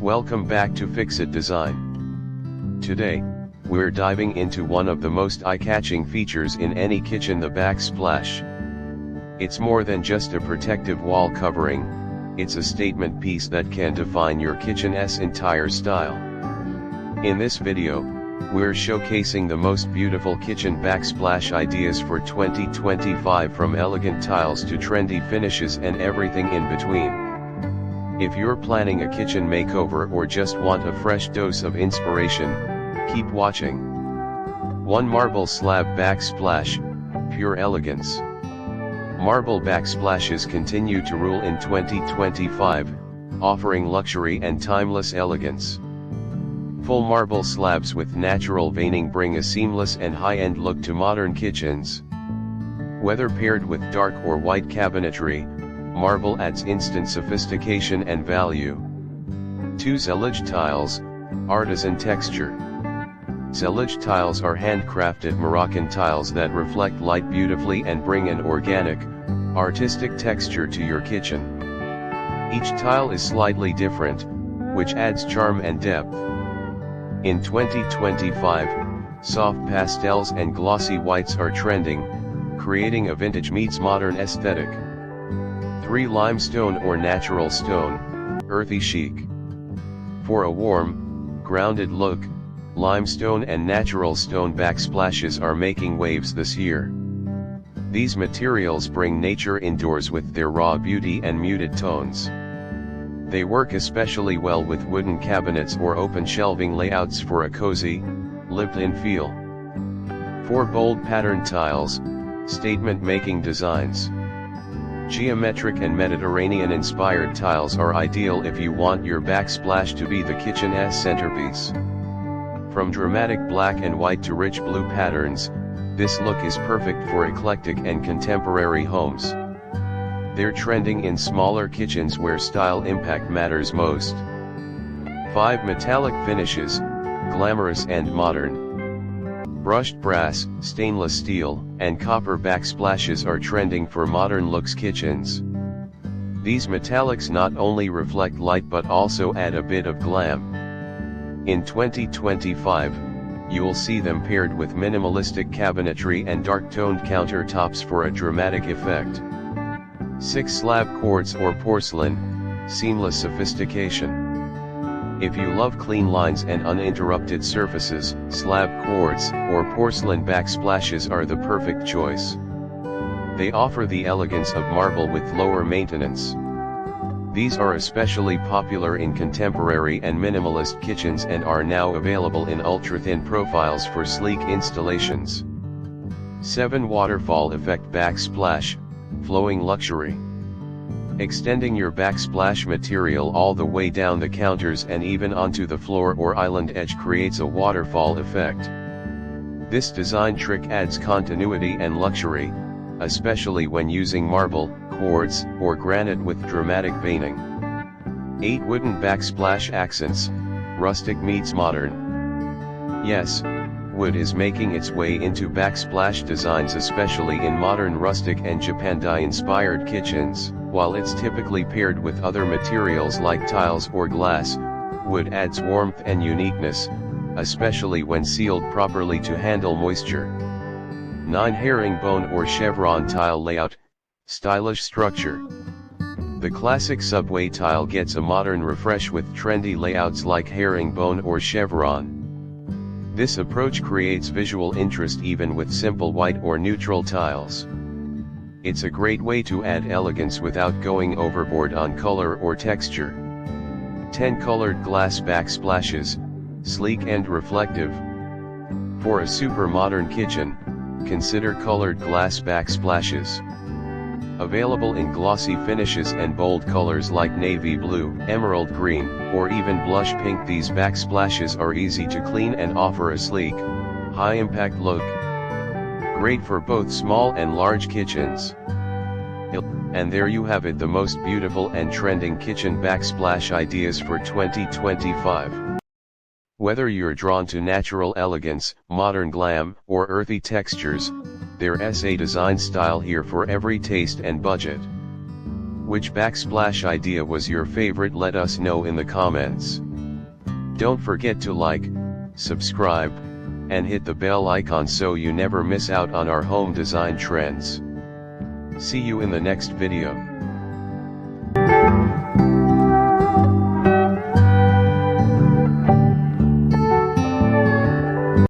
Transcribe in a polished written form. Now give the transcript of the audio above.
Welcome back to Fixit Design. Today, we're diving into one of the most eye-catching features in any kitchen, the backsplash. It's more than just a protective wall covering, it's a statement piece that can define your kitchen's entire style. In this video, we're showcasing the most beautiful kitchen backsplash ideas for 2025, from elegant tiles to trendy finishes and everything in between. If you're planning a kitchen makeover or just want a fresh dose of inspiration, keep watching. 1 Marble Slab Backsplash, Pure Elegance. Marble backsplashes continue to rule in 2025, offering luxury and timeless elegance. Full marble slabs with natural veining bring a seamless and high-end look to modern kitchens. Whether paired with dark or white cabinetry, marble adds instant sophistication and value. 2 Zellige Tiles, Artisan Texture. Zellige tiles are handcrafted Moroccan tiles that reflect light beautifully and bring an organic, artistic texture to your kitchen. Each tile is slightly different, which adds charm and depth. In 2025, soft pastels and glossy whites are trending, creating a vintage meets modern aesthetic. 3 Limestone or Natural Stone, Earthy Chic. For a warm, grounded look, limestone and natural stone backsplashes are making waves this year. These materials bring nature indoors with their raw beauty and muted tones. They work especially well with wooden cabinets or open shelving layouts for a cozy, lived-in feel. 4 Bold Pattern Tiles, Statement-Making Designs. Geometric and Mediterranean-inspired tiles are ideal if you want your backsplash to be the kitchen's centerpiece. From dramatic black and white to rich blue patterns, this look is perfect for eclectic and contemporary homes. They're trending in smaller kitchens where style impact matters most. 5 Metallic Finishes, Glamorous and Modern. Brushed brass, stainless steel, and copper backsplashes are trending for modern looks kitchens. These metallics not only reflect light but also add a bit of glam. In 2025, you'll see them paired with minimalistic cabinetry and dark-toned countertops for a dramatic effect. 6 Slab Quartz or Porcelain, Seamless Sophistication. If you love clean lines and uninterrupted surfaces, slab quartz or porcelain backsplashes are the perfect choice. They offer the elegance of marble with lower maintenance. These are especially popular in contemporary and minimalist kitchens and are now available in ultra-thin profiles for sleek installations. 7 Waterfall Effect Backsplash, Flowing Luxury. Extending your backsplash material all the way down the counters and even onto the floor or island edge creates a waterfall effect. This design trick adds continuity and luxury, especially when using marble, quartz, or granite with dramatic veining. 8 Wooden Backsplash Accents, Rustic meets Modern. Yes, wood is making its way into backsplash designs, especially in modern rustic and Japandi-inspired kitchens. While it's typically paired with other materials like tiles or glass, wood adds warmth and uniqueness, especially when sealed properly to handle moisture. 9 Herringbone or Chevron Tile Layout, Stylish Structure. The classic subway tile gets a modern refresh with trendy layouts like herringbone or chevron. This approach creates visual interest even with simple white or neutral tiles. It's a great way to add elegance without going overboard on color or texture. 10 Colored Glass Backsplashes, Sleek and Reflective. For a super modern kitchen, consider colored glass backsplashes. Available in glossy finishes and bold colors like navy blue, emerald green, or even blush pink, these backsplashes are easy to clean and offer a sleek, high-impact look. Great for both small and large kitchens. And there you have it, the most beautiful and trending kitchen backsplash ideas for 2025. Whether you're drawn to natural elegance, modern glam, or earthy textures, there's a design style here for every taste and budget. Which backsplash idea was your favorite? Let us know in the comments. Don't forget to like, subscribe, and hit the bell icon so you never miss out on our home design trends. See you in the next video.